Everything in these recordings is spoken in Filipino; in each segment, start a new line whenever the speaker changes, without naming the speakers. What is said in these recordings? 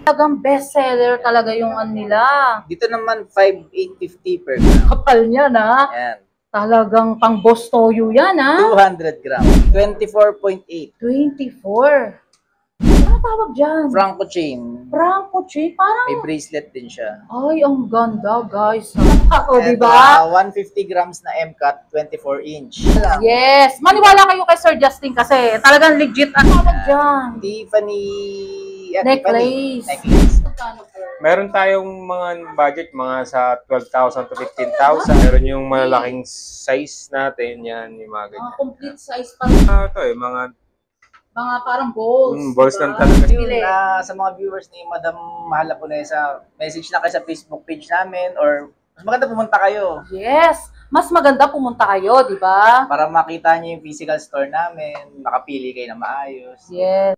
Talagang bestseller talaga yung nila.
Dito naman 5,850 per gram.
Kapal niya na.
Yan.
Talagang pang boss toyo yan
200 gram. 24.8.
24. Ano tawag dyan?
Franco chain.
Franco chain. Parang...
May bracelet din siya.
Ay, ang ganda guys. O,
And,
diba?
150 grams na M-cut, 24 inch.
Yes. Maniwala kayo kay Sir Justin kasi talagang legit. Ano tawag dyan?
Tiffany
Necklace.
Necklace.
Meron tayong mga budget, mga sa 12,000 to 15,000. Meron yung malalaking size natin, yan, yung mga ganyan.
Complete size pa rin.
Ito mga
Parang balls.
balls lang talaga.
Yun, sa mga viewers ni Madam Mahal Hapunesa, message na kayo sa Facebook page namin or mas maganda pumunta kayo.
Yes. Mas maganda pumunta kayo, di ba?
Para makita niyo yung physical store namin, makapili kayo na maayos.
Yes.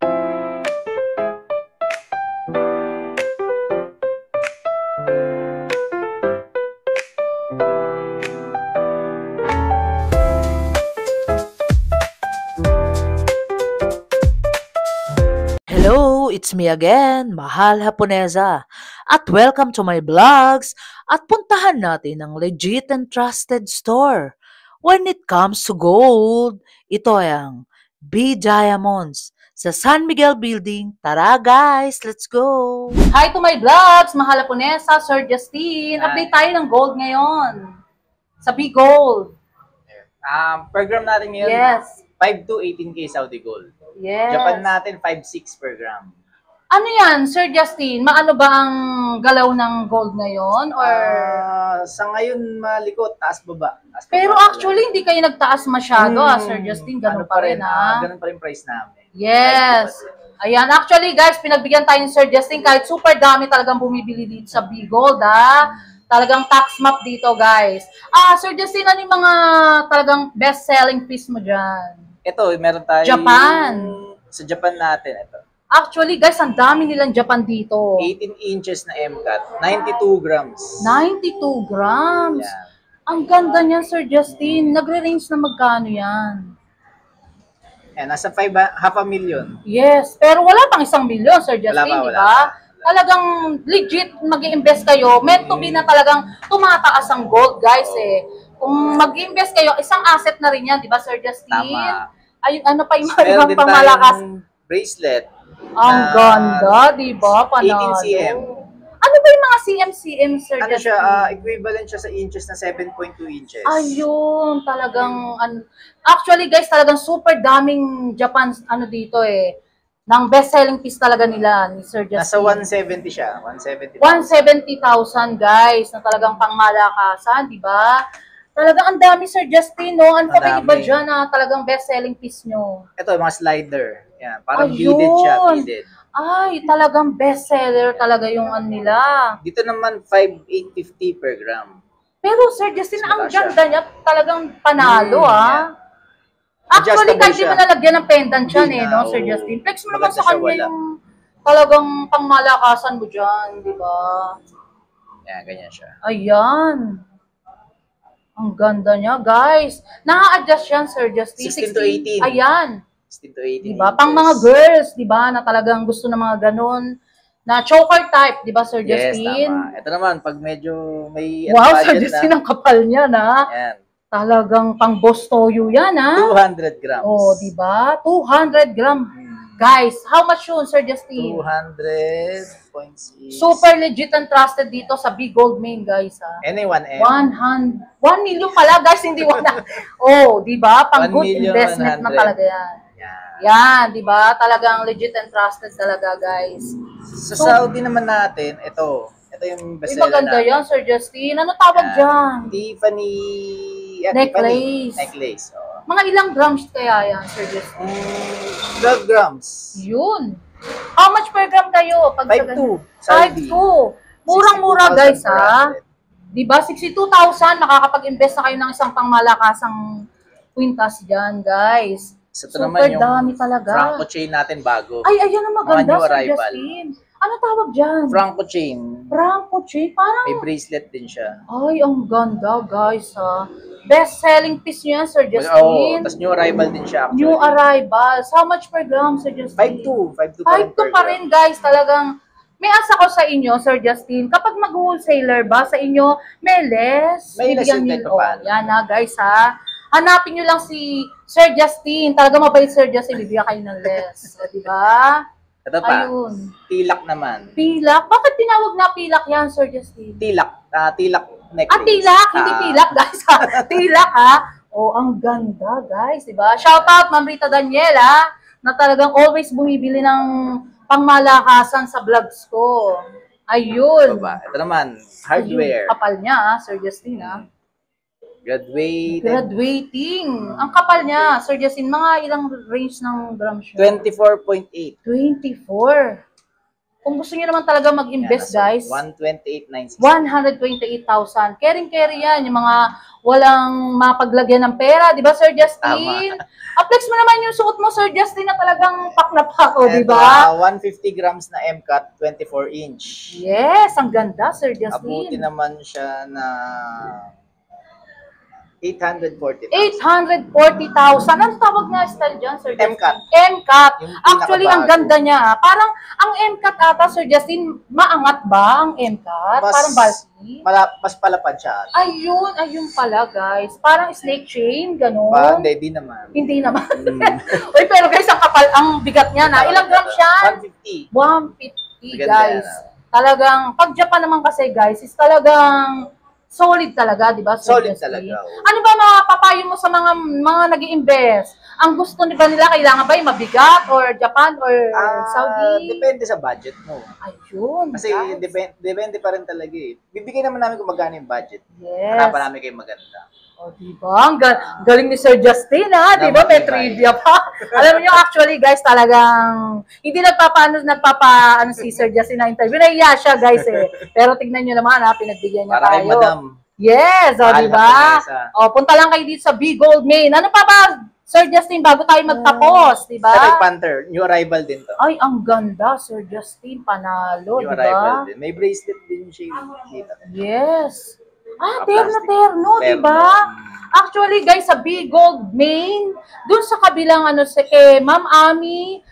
Hello, it's me again, Mahal Hapunesa. At welcome to my vlogs at puntahan natin ang legit and trusted store. When it comes to gold, ito ang B Diamonds sa San Miguel Building. Tara guys, let's go!
Hi to my vlogs, Mahal Hapunesa, Sir Justin. Update tayo ng gold ngayon. Sa B Gold.
Per gram natin ngayon,
Yes.
5 to 18K Saudi Gold.
Yes.
Japan natin, 5.6 per gram.
Ano yan, Sir Justin? Maano ba ang galaw ng gold ngayon? Or...
Sa ngayon, malikot, taas baba.
Pero actually, hindi kayo nagtaas masyado, Sir Justin. Ganun pa rin,
Ganun pa rin price namin.
Yes. Ayan, actually guys, pinagbigyan tayo ni Sir Justin kahit super dami talagang bumibili dito sa B Gold, Talagang tax map dito, guys. Sir Justin, ano yung mga talagang best-selling piece mo dyan?
Ito, meron tayo.
Japan.
Sa Japan natin, ito.
Actually, guys, ang dami nilang Japan dito.
18 inches na M-cut, 92 grams.
92 grams.
Yeah.
Ang ganda niyan, Sir Justin. Nagre-range na magkano yan?
Nasa 500,000.
Yes, pero wala pang 1 milyon, Sir Justin,
Wala pa,
di ba? Talagang legit mag-i-invest kayo. Meant to be na talagang tumataas ang gold, guys, Kung mag-invest kayo, isang asset na rin yan, di ba, Sir Justin?
Tama.
Ayun, ano pa yung
Meron
mga
din
pamalakas?
tayong bracelet.
Ang ganda, di ba? Panalo.
18 cm.
Ano ba yung mga CM, Sir
Ano
Justin?
siya, equivalent siya sa inches na 7.2 inches.
Ayun, talagang, actually guys, talagang super daming Japan, dito ng best-selling piece talaga nila ni Sir Justin.
Nasa 170 siya, 170.
170,000 guys, na talagang pangmalakasan, di ba? Talagang ang dami, Sir Justin, no? Ano pa ba iba dyan na talagang best-selling piece nyo?
Ito, mga slider. Yan, parang
Ayun.
beaded siya, beaded.
Ay, talagang best-seller talaga yung nila.
Dito naman, 5,850 per gram.
Pero Sir Justin, ang
Siya.
ganda niya, talagang panalo,
Yeah.
Actually,
Adjustable
kahit di
siya.
mo nalagyan ng pendant yan,
Hindi
no,
na,
Sir
oo.
Justin? Flex mo naman
Maganda
sa
siya,
kanya
wala.
yung talagang pangmalakasan mo dyan, di ba?
Yan, ganyan siya.
Ayan. Ang ganda niya, guys. Naka-adjust yan, Sir Justin.
16 to 18.
Ayan.
16 to 18
Di ba? Pang mga girls, di ba, na talagang gusto ng mga ganun, na choker type, di ba, Sir
Yes,
Justin?
tama. Ito naman, pag medyo may
Wow, Sir
budget
Justin, ang kapal niya,
Yan.
Talagang pang boss toyo yan,
200 grams.
Oh, di ba? 200 gram. Guys, how much yun, Sir Justin?
200.6.
Super legit and trusted dito sa Big Gold Main, guys,
Anyone,
1 million pala, guys, hindi 1. Oh, di ba? Pang good
1,100,000.
investment na talaga yan.
Yan.
Yan, di ba? Talagang legit and trusted talaga, guys.
Sa Saudi naman natin, ito yung
Uy,
bestseller
maganda
natin.
yan, Sir Justin. Ano tawag dyan?
Tiffany
Necklace.
Necklace. Oh.
Mga ilang grams kaya yan, Sir Justin?
12 grams.
Yun. How much per gram kayo?
5.2. Saudi.
5.2. Murang-mura,
62,000
guys,
per
ha?
outlet.
Diba? 62,000, makakapag-invest na kayo ng isang pangmalakasang kwintas dyan, guys.
So, ito
Super
naman yung
dami talaga.
Franco chain natin bago.
Ay, ayan ang maganda,
Mga new
Sir
arrival.
Justin. Ano tawag dyan?
Franco chain.
Franco chain. Parang,
May bracelet din siya.
ay, ang ganda, guys, ha? Best-selling piece niya, Sir
Oo,
Justin.
tapos new arrival din siya actually.
New arrivals. How much per gram, Sir Justin?
5.2. 5.2
5 to pa rin, guys. Talagang may asa ko sa inyo, Sir Justin, kapag mag-wholesaler ba sa inyo, may less.
May less
Bibigyan
yung
nyo-
kahit paano.
Yan na, guys, ha. Hanapin nyo lang si Sir Justin. Talaga mabait, Sir Justin. Bibigyan kayo ng less. O, diba?
Ito pa,
Ayun.
tilak naman.
Pilak? Bakit tinawag na pilak yan, Sir Justin?
Tilak necklace.
Tilak, hindi pilak, guys. Ha? Tilak, ha? Oh, ang ganda, guys, diba? Shout out, Ma'am Rita Daniela, na talagang always bumibili ng pangmalakasan sa vlogs ko. Ayun.
Baba. Ito naman, hardware.
Ayun, kapal niya, Sir Justin, ha? Graduating. Ang kapal niya, Sir Justin, mga ilang range ng grams siya?
24.8.
24. Kung gusto niyo naman talaga mag-invest, guys,
128,960.
128,000. Caring-carry yan. Yung mga walang mapaglagyan ng pera. Di ba, Sir Justin? Flex mo naman yung suot mo, Sir Justin, na talagang pak na pak, o, di ba?
150 grams na MCAT, 24 inch.
Yes, ang ganda, Sir Justin.
Abuti naman siya na 840,000.
840,000. Anong tawag na style dyan, Sir Justin?
MCAT.
MCAT.
Yung
Actually, ang
pinakabago.
ganda niya. Parang, ang MCAT ata, Sir Justin, maangat ba ang MCAT? Parang bulky?
Mas palapad siya.
Ayun pala, guys. Parang snake chain, ganun.
Hindi naman.
Hindi naman. Uy, pero guys, ang kapal, ang bigat niya na. Ilang grams yan? 150,
150. Maganda
guys.
yan,
Talagang, pag Japan naman kasi, guys, is talagang solid talaga, di ba?
Solid
Justin?
talaga.
Ano ba mapapayo mo sa mga nag-i-invest? Ang gusto ba nila, kailangan ba yung mabigat or Japan or Saudi?
Depende sa budget mo.
Ayun.
Kasi
guys.
depende pa rin talaga eh. Bibigyan naman namin kung magkano yung budget.
Yes.
Hanapan namin kayo maganda.
O, diba? Ang galing ni Sir Justin, ha? Diba? May trivia pa. Alam niyo, actually, guys, talagang hindi nagpapa si Sir Justin na interview. Nahiya siya, guys, eh. Pero tignan niyo naman, ha? Pinagbigyan niya
Para kay
tayo.
Madam.
Yes, o,
Mahal na
diba?
Vanessa.
O, punta lang kayo dito sa Big Gold Main. Ano pa ba, Sir Justin, bago tayo magtapos, diba?
Sa Red Panther, new arrival din to.
Ay, ang ganda, Sir Justin. Panalo,
New
diba?
arrival din. May bracelet din siya dito.
Yes.
Ah,
Terno,
plastic.
diba? Actually, guys, sa Big Gold Main, dun sa kabilang, kay Ma'am Ami,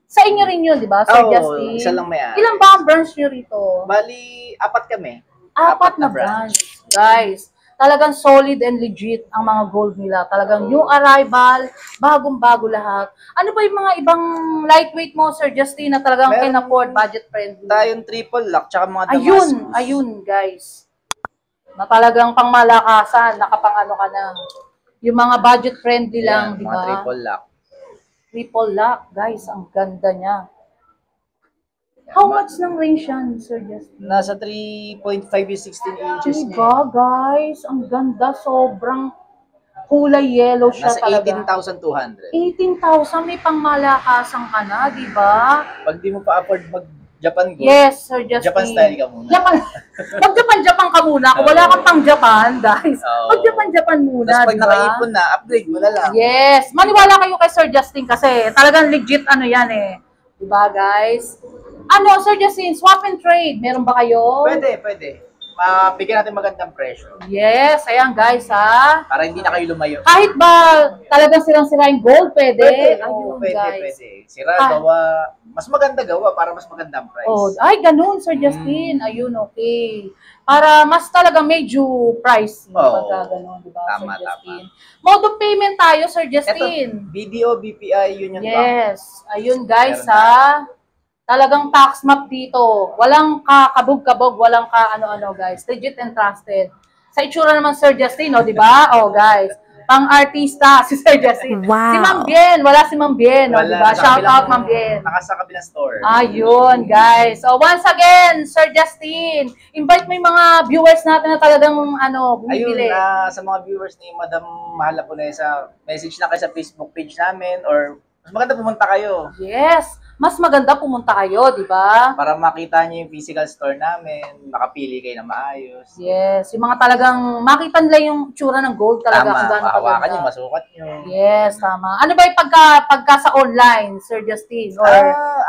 sa inyo rin yun, di ba, Sir Justin?
Isa lang may-ari.
Ilan ba ang branch nyo rito?
Bali, 4 kami.
4 na branch. Guys, talagang solid and legit ang mga gold nila. Talagang new arrival, bagong-bago lahat. Ano ba yung mga ibang lightweight mo, Sir Justin, na talagang can afford, budget friendly?
Tayong triple lock, tsaka mga Damascus.
Ayun, guys. Na talagang pangmalakasan, nakapang-ano ka na. Yung mga budget friendly lang, di
Mga
ba?
triple lock.
Triple lock, guys. Ang ganda niya. How much ng range yan, Sir Justin?
Nasa 3.5 yung 16 inches niya.
Diba, guys? Ang ganda. Sobrang kulay yellow siya
Nasa
talaga.
18,200.
18,000. May pangmalakasan ka na, di ba?
Pag di mo pa afford mag-Japan gold,
Yes, Sir Justin.
Japan style ka muna.
Mag-Japan ka muna. Kung wala kang pang Japan, guys.
Oo.
Mag-Japan muna,
Tapos pag
di ba?
nakaipon na, upgrade mo na lang.
Yes. Maniwala kayo kay Sir Justin kasi talagang legit yan eh. Diba, guys? Sir Justin, swap and trade. Meron ba kayo?
Pwede. Mabigyan natin magandang presyo.
Yes. Ayan, guys, ha?
Para hindi na kayo lumayo.
Kahit ba talagang silang-siraing gold, pwede?
Oo,
Ayun, guys.
pwede. Sira, gawa. Mas maganda gawa para mas magandang price.
Oh, ay, ganun, Sir Justin. Ayun, okay. Para mas talaga medyo pricey. Pagka ganun, diba,
Tama,
Sir Justin? Mode of payment tayo, Sir Justin.
BDO, BPI, Union Bank.
Yes. Ayun, guys,
Meron
ha? Talagang tax map dito. Walang kabog-kabog, walang ano-ano, guys. Legit and trusted. Sa itsura naman, Sir Justin, di ba? Guys. Pang-artista, si Sir Justin.
Wow.
Si Ma'am Bien. Wala si Ma'am Bien, di ba?
Nasa
Shout
kabilang-
out, Ma'am Bien.
Nakasa kabilang store.
Ayun, guys. So, once again, Sir Justin, invite mo yung mga viewers natin na talagang, bumibili.
Ayun, sa mga viewers ni Madam Mahal na Punesa, message na kayo sa Facebook page namin or mas maganda pumunta kayo
Yes. Mas maganda pumunta kayo, di ba?
para makita niyo yung physical store namin, makapili kayo na maayos.
Yes, yung mga talagang makita nila yung tsura ng gold talaga.
Tama,
kung gaano
mahawakan
kaganda.
niyo, masukat niyo.
Yes, tama. Ano ba yung pagka sa online, Sir Justin? Or,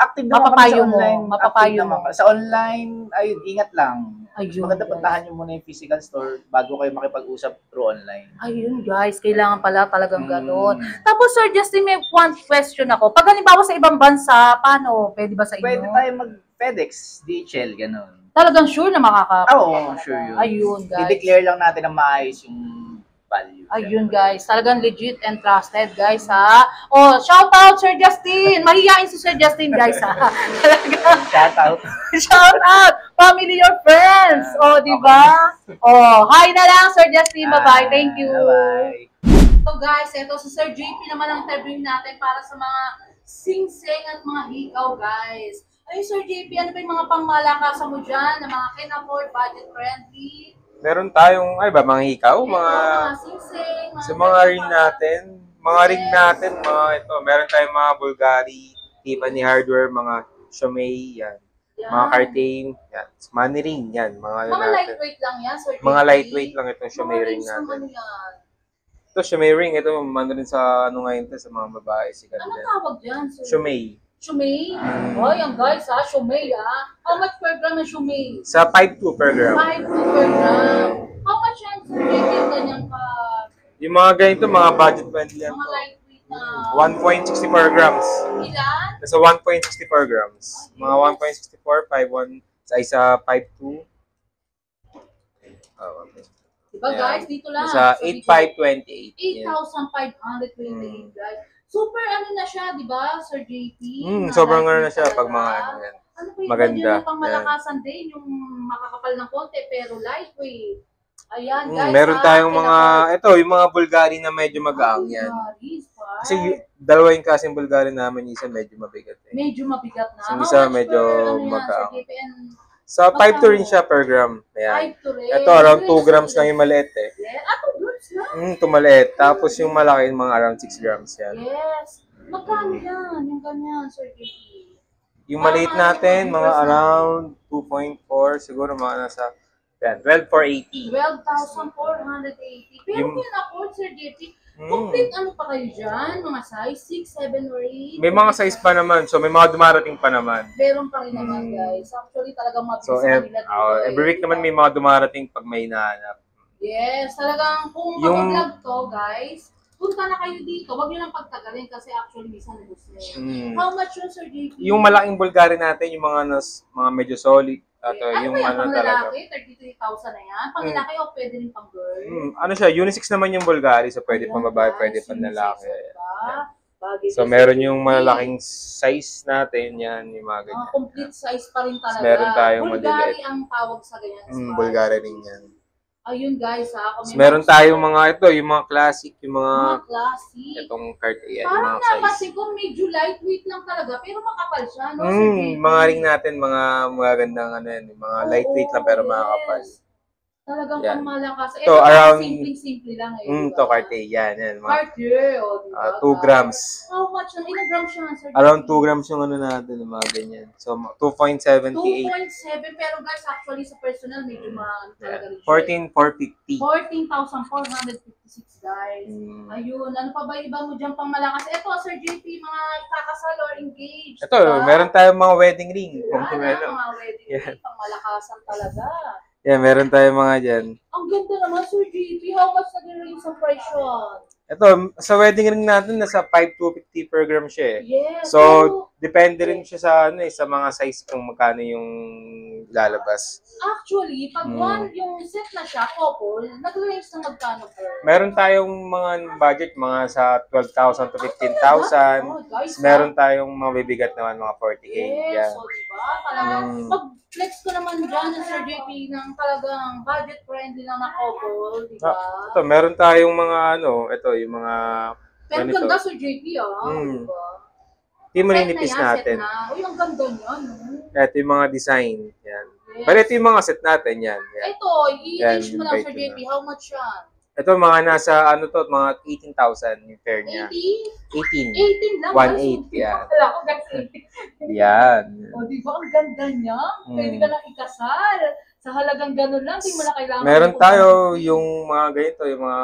Active naman
mapapayo
kami sa
mo,
online.
mapapayo
Active naman
mo.
kami. Sa online, ayun, ingat lang.
Ayun,
Maganda
guys.
puntahan niyo muna yung physical store bago kayo makipag-usap through online.
ayun guys, kailangan pala talagang ganun.
Mm.
Tapos Sir Justin, may one question ako. Pag halimbawa sa ibang bansa, paano? Pwede ba sa inyo?
Pwede tayo FedEx, DHL, ganun.
Talagang sure na makaka-apply.
Oo, sure yun.
Ayun, guys.
I-declare lang natin na maayos yung value.
Ayun, guys. Talagang legit and trusted, guys, ha? Oh, shout out, Sir Justin! Mahihain si Sir Justin, guys, ha? Talagang
Shout out.
shout out! Family or friends! Oh, di ba? Oh, hi na lang, Sir Justin. Bye-bye. Thank you.
Bye-bye.
So, guys, ito si Sir JP naman ang interview natin para sa mga sing-sing at mga hikaw, guys. Ayun, Sir JP, ano ba yung mga pangmalakasan mo dyan na mga can-afford, budget-friendly?
Meron tayong, ay ba, mga hikaw,
Ito,
mga,
sing-sing,
sa mga ring natin, mga ito, meron tayong mga Bulgari, Tiffany Hardware, mga Xiaomi, yan.
Yan.
Mga Cartier, yan. Money ring, yan. Mga natin.
lightweight lang yan, Sir JP.
Mga lightweight lang itong Xiaomi
Mga
ring
rings ng
natin.
ano yan?
Ito, Xiaomi ring, ito, ano rin sa, ano ngayon to, sa mga babae, sikat
Anong
din.
tawag dyan, Sir?
Xiaomi.
Shumei. Oh, yan guys, ha? Shumei, ha? How much per gram ng Shumei?
Sa 5.2 per gram.
5 per gram. How much yan, Sir JP, yung ganyang ka?
Yung mga ganito, mga budget friendly yan.
Mga lightweight na...
1.64 grams.
Ilan?
Nasa 1.64 grams. Mga 1.64, 5.1, sa isa 5.2.
Diba guys, dito lang.
Nasa
So, dito,
8.528.
8,528 guys. Super ano na siya, di ba, Sir JP?
Sobrang ano na
lightweight
siya
talaga.
pag mga ano yan.
Ano ba yung
Maganda.
medyo pangmalakasan din, yung makakapal ng konti, pero lightweight. Ayan, guys.
Meron
ha?
tayong mga,
Kailangan-
ito, yung mga Bulgari na medyo magaang yan.
Bulgaris, pa.
Kasi dalawa yung kasing Bulgari namin, isa medyo mabigat eh.
Medyo mabigat na.
Yung
How
isa
much
medyo
per, ano yan,
magaang.
Sir JP? And
Sa 5.2 rin siya per gram. Ayan.
5 to rin.
Ito, around 2 grams lang yung maliit eh.
Yeah. 2 grams na?
Ito maliit. Tapos yung malaki, yung mga around 6 grams yan.
Yes. Magkano yan? Yung ganyan, Sir JP?
Yung maliit natin, mga around 2.4, siguro mga nasa yan, 12,480.
12,480. Pero
Yung-
yun afford, Sir JP. Complete ano pa kayo dyan? Mga size? 6, 7, or 8?
May mga size pa naman, so may mga dumarating pa naman.
Meron pa rin naman, guys. Actually, talagang mabilis
So,
sa kanila dito.
every week naman may mga dumarating pag may hinahanap.
Yes, talagang kung
Yung-
mag-vlog to, guys, punta na kayo dito. Huwag nyo lang pagtagalin kasi actually minsan gusto
Mm.
How much yun, Sir JP?
Yung malaking Bulgari natin, yung mga mga medyo solid, at
Ano
yung
ba yan?
ano
Pang
talaga.
lalaki, 33,000 na yan. Pang lalaki o pwede rin pang girl?
Ano siya, unisex naman yung Bulgari, so pwede
Ayan,
pang babae,
guys,
pwede pang
unisex,
lalaki.
diba? Bagay
So
din,
meron
Sir
yung
JP.
malalaking size natin, yan, yung mga
Mga
ganyan.
complete size pa rin talaga.
Meron tayong
Bulgari
maliliit.
ang tawag sa ganyan. size.
Bulgari rin yan.
Ayun guys ha. Kung
So,
may
meron
mga-
tayong mga ito, yung mga classic, yung mga
mga classic.
itong card, yan, yung
Parang
mga size.
napansin ko medyo lightweight lang talaga pero makapal siya, no? Sir JP?
Mga ring natin, mga magandang ano yan, yung mga lightweight lang pero
Oo,
makakapal.
yes. Talagang
Yan.
pangmalakas.
Ito,
parang
around-
simple-simple lang eh.
Ito, Cartier, yan, mga
Cartier, o diba?
2 grams.
How much yun? Ilang grams siya, Sir JP?
Around 2 grams yung ano natin, yung mga ganyan. So, 2.78.
2.7 pero guys actually sa personal medyo maano talaga rin siya.
14,450.
14,456 guys.
Mm.
Ayun, ano pa ba iba mo dyan pang malakas? Ito, Sir JP, mga kakasal or engaged.
Ito,
diba?
meron tayong mga wedding ring.
Yan,
Meron.
mga wedding
Yan.
pang malakasan talaga.
Yeah, meron tayong mga dyan.
Ang ganda naman, Sir JP. How much nag-ring sa price yun?
Ito, sa wedding ring natin, nasa 5,250 per gram siya eh.
Yes.
So, depende rin siya sa ano eh, sa mga size kung magkano yung lalabas.
actually, pag yung set na siya, couple, nag-range na magkano per?
Meron tayong mga budget, mga sa 12,000 to 15,000.
Oh, guys,
Meron tayong mga bibigat naman, mga 40K.
Yes,
Yan.
so diba? Talagang, pag-flex ko naman dyan ng Sir JP ng talagang budget-friendly lang na couple, diba?
Ito, meron tayong mga ano, ito, yung mga
Pero
ganito.
ganda Sir JP, diba?
Hindi mo
Set
ninipis
na yan,
natin.
set na. Uy, ang ganda niya, no?
Ito yung mga design. Yan.
Yes.
But ito yung mga set natin. Yan. Yan.
Ito, i-range
Yan,
mo lang
invite
Sir
ko
JP, how much yan?
Ito mga nasa ano to, mga 18,000 yung pair niya.
80?
18.
18 lang.
1.8, yan.
Wala ko, guys, 80.
Yan.
O, diba? Ang ganda niya. Pwede ka lang ikasal. Sa halagang ganun lang, di mo na kailangan.
Meron tayo yung mga ganito, yung mga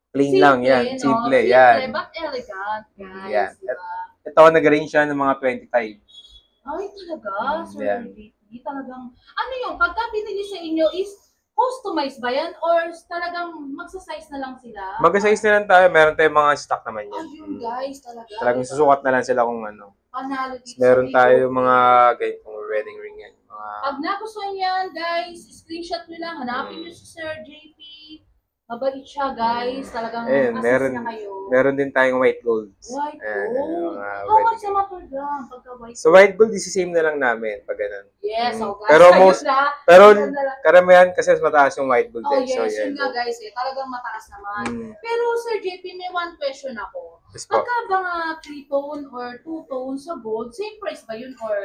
plain lang. Yan.
no?
Simple. Yan.
But elegant, guys.
Yan.
Diba?
Ito nag-range siya ng mga 25.
Ay, talaga, Sir
yan.
JP. Talagang, ano yung, pagka binili sa inyo is, customized ba yan? Or talagang magsa-size na lang sila?
Mag-size na lang tayo. Meron tayong mga stock naman yan.
Ayun, guys, talaga.
Talagang
diba?
susukat na lang sila kung ano.
Panalo dito.
Meron
sa
tayo
Big Gold
mga
Day.
ganitong wedding ring yan.
Pag nagustuhan yan, guys, screenshot nyo lang. Hanapin nyo si Sir JP. Mabait siya, guys. Talagang
Ayun,
assist niya kayo.
meron din tayong white gold.
White
Ayan,
gold.
mga
How
wedding
much naman per gram pagka white
So white gold, same na lang namin pag ganun.
Yes,
Mm.
so guys.
Pero
ayun
most-
na.
Pero
Ayun na lang.
karamihan kasi mas mataas yung white gold.
Oh,
So,
yes. Yun
yan.
nga, guys. Talagang mataas naman. Pero, Sir JP, may one question ako.
Yes po.
Pagka ba nga 3-tone or 2-tone sa gold, same price ba yun or...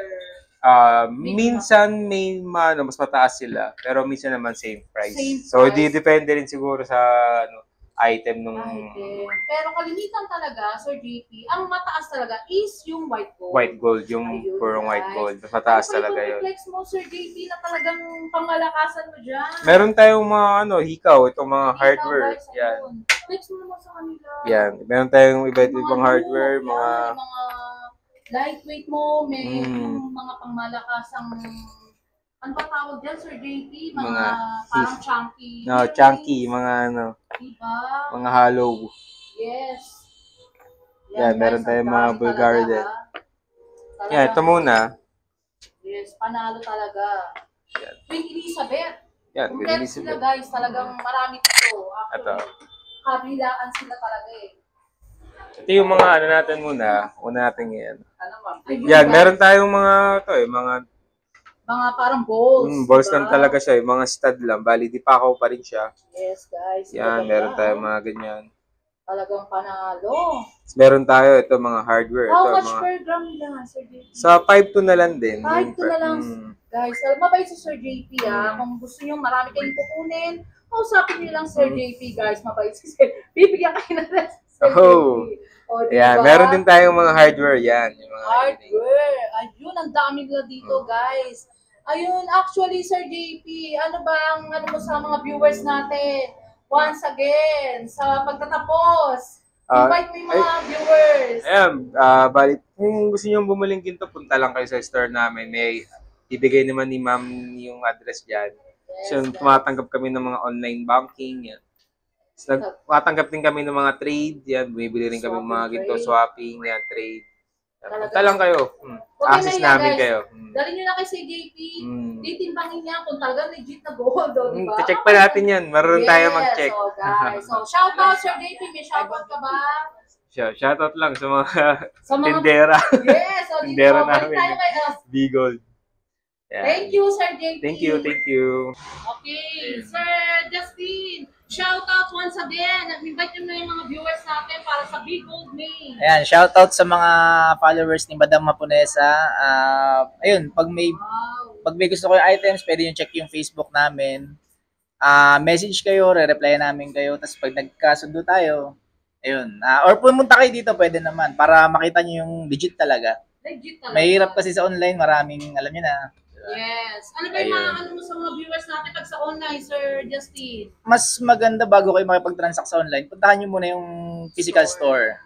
Minsan may mas mataas sila, pero minsan naman same price.
Same
So,
price.
depende rin siguro sa item nung
item? Pero kalimitan talaga, Sir JP, ang mataas talaga is yung white gold.
white gold, yung
Ayun,
purong white
guys.
gold. Mas mataas
Ano pa
talaga
yung
yun.
flex mo, Sir JP, na talagang pangmalakasan mo dyan?
Meron tayong mga hikaw, itong mga
Dito,
hardware.
guys,
Yan.
ayun. Flex mo naman sa kanila.
Yan. Meron tayong iba't
Yung
ibang
mga
hardware,
loop,
mga
yan, yung mga lightweight mo, may
Mm.
yung mga pangmalakasang, ano ba tawag dyan, Sir JP? Mga,
Mga
parang chunky.
chunky, mga
Diba?
mga hollow.
Yes.
Yan, meron
guys,
tayong
ang
mga
dami
Bulgari
talaga,
din.
ha? Talagang-
Yan, ito muna.
Yes, panalo talaga.
Yan.
Queen Elizabeth.
Yan,
Kompleto
bilis
sila, guys. Talagang marami dito.
Ito.
Kabilaan sila talaga eh.
Ito yung mga natin muna. Una natin yan.
Ayun,
Yan,
guys.
meron tayong mga mga
Mga parang balls.
balls
diba?
lang talaga siya, yung mga stud lang. Bali, di pa ako pa rin siya.
Yes, guys.
Yan,
Maganda,
meron tayong
ha?
mga ganyan.
Talagang panalo.
Meron tayo, ito mga hardware.
How
Ito,
much
mga,
per gram yan, Sir JP?
sa 5 to na lang din.
5 na lang. Guys, mabait si Sir JP
Mm.
ha. Kung gusto nyo marami kayong kukunin, kausapin nyo lang Sir JP guys. Mabait si Sir. Bibigyan kayo na lang si Sir
Oh.
JP. O, diba?
Yan, meron din tayong mga hardware yan. Yung mga
Hardware. Ayun, ang dami nila dito guys. Ayun, actually Sir JP, ano ba ang ano mo sa mga viewers natin? Once again, sa pagtatapos, invite mo yung mga viewers.
Ayan, bali, kung gusto nyo bumuling ginto, punta lang kayo sa store namin. May ibigay naman ni ma'am yung address dyan. So,
Yes, guys.
tumatanggap kami ng mga online banking. Yan. So, tumatanggap din kami ng mga trade. Yan, bumibili rin kami ng mga
Swapping,
ginto,
trade.
swapping, yan, trade. Yan,
Talaga.
punta lang kayo.
Huwag
Access
kayo mahiya,
namin
guys.
kayo.
Dalhin nyo na kay Sir JP.
Mm.
Titimbangin niya kung talagang legit na gold, o, di ba?
Check pa natin yan. Marunong tayo mag-check.
So, guys. So, shout out, Sir JP. May shout out ka ba?
Shoutout lang sa mga
Sa mga...
tindera.
Yes. So, dito.
Tindera
Balik
namin.
tayo kay us.
Bigold. Yan.
Thank you, Sir JP.
Thank you, thank you.
Okay. Sir Justin, shout out once again. Invite nyo na yung mga viewers natin para sa Big Gold May.
Ayan, shoutout sa mga followers ni Madam Maponesa. Ayun, pag may gusto ko yung items, pwede yung check yung Facebook namin. Message kayo, re-reply namin kayo. Tapos pag nagkasundo tayo, ayun. Or pumunta kayo dito, pwede naman. Para makita nyo yung legit talaga.
Legit talaga.
Mahirap kasi sa online, maraming, alam nyo na.
Yes. Ano ba yung mga
Ayun.
ano mo sa mga viewers natin pag sa online, Sir Justin?
Mas maganda bago kayo makipag-transact sa online, puntahan nyo muna yung physical store.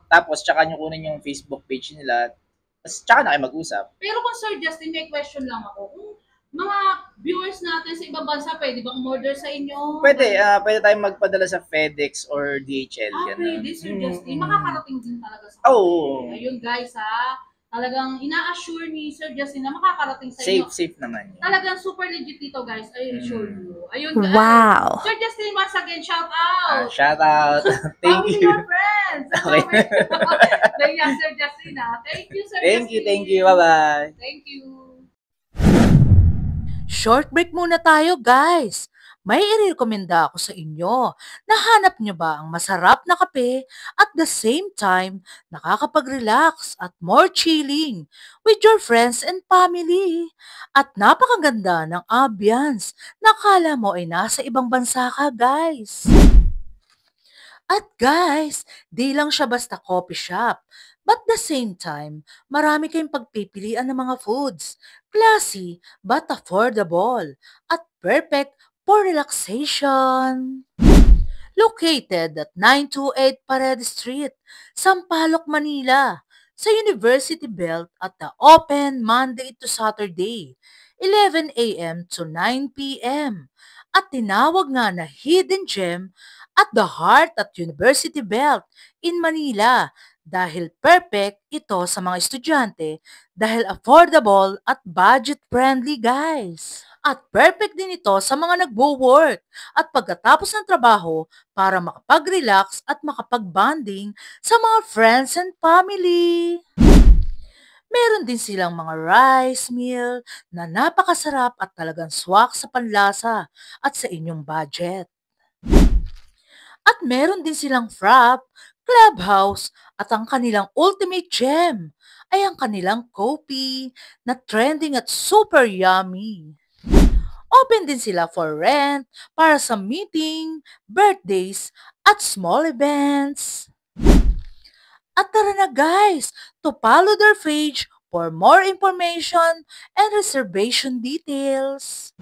Tapos, tsaka nyo kunin yung Facebook page nila. Tapos, tsaka na kayo mag-usap.
Pero kung Sir Justin, may question lang ako. Kung mga viewers natin sa ibang bansa, pwede bang umorder sa inyo?
Pwede tayong magpadala sa FedEx or DHL.
Pwede, Sir Justin.
Mm.
Makakarating din talaga sa
Oo.
Ayun guys ha. Talagang ina-assure ni Sir Justin na makakarating sa inyo.
Safe naman yun.
Talagang super legit dito guys. I assure you. Ayun guys.
Wow.
Sir Justin, once again, shout out.
Shout out. Thank
Family
you.
or friends.
Okay.
Thank you, Sir Justin ha. Thank you, Sir
Thank
Justin.
you. Bye-bye.
Thank you.
Short break muna tayo, guys. May irekomenda ako sa inyo. Nahanap nyo ba ang masarap na kape at the same time nakakapag-relax at more chilling with your friends and family? At napakaganda ng ambience na akala mo ay nasa ibang bansa ka, guys. At guys, di lang siya basta coffee shop. But the same time, marami kayong pagpipilian ng mga foods. Classy but affordable at perfect for relaxation. Located at 928 Paredes Street, Sampaloc, Manila, sa University Belt at the open Monday to Saturday, 11 a.m. to 9 p.m. At tinawag nga na Hidden Gem at the heart at University Belt in Manila dahil perfect ito sa mga estudyante dahil affordable at budget-friendly guys. At perfect din ito sa mga nagwo-work at pagkatapos ng trabaho para makapag-relax at makapag-bonding sa mga friends and family. Meron din silang mga rice meal na napakasarap at talagang swak sa panlasa at sa inyong budget. At meron din silang frap, clubhouse at ang kanilang ultimate gem ay ang kanilang coffee na trending at super yummy. Open din sila for rent para sa meeting, birthdays at small events. At tara na guys, to follow their page for more information and reservation details.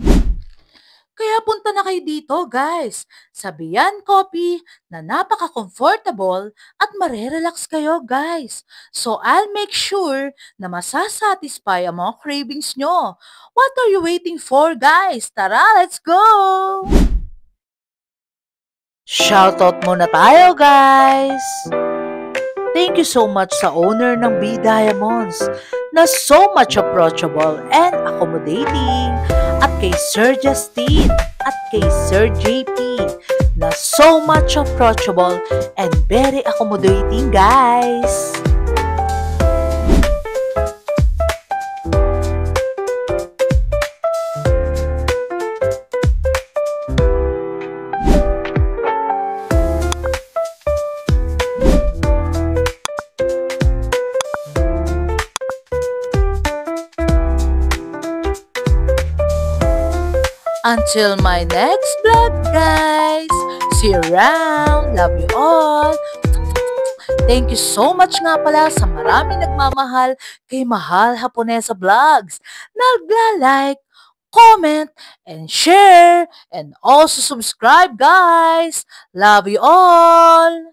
Kaya punta na kayo dito guys, sa Bian Coffee na napaka-comfortable at marerelax kayo guys. So I'll make sure na masasatisfy ang mga cravings nyo. What are you waiting for guys? Tara, let's go! Shoutout muna tayo guys! Thank you so much sa owner ng B Diamonds na so much approachable and accommodating at kay Sir Justin at kay Sir JP na so much approachable and very accommodating guys. Until my next vlog, guys. See you around. Love you all. Thank you so much nga pala sa maraming nagmamahal kay Mahal Haponesa Vlogs. Nagla-like, comment, and share. And also subscribe, guys. Love you all.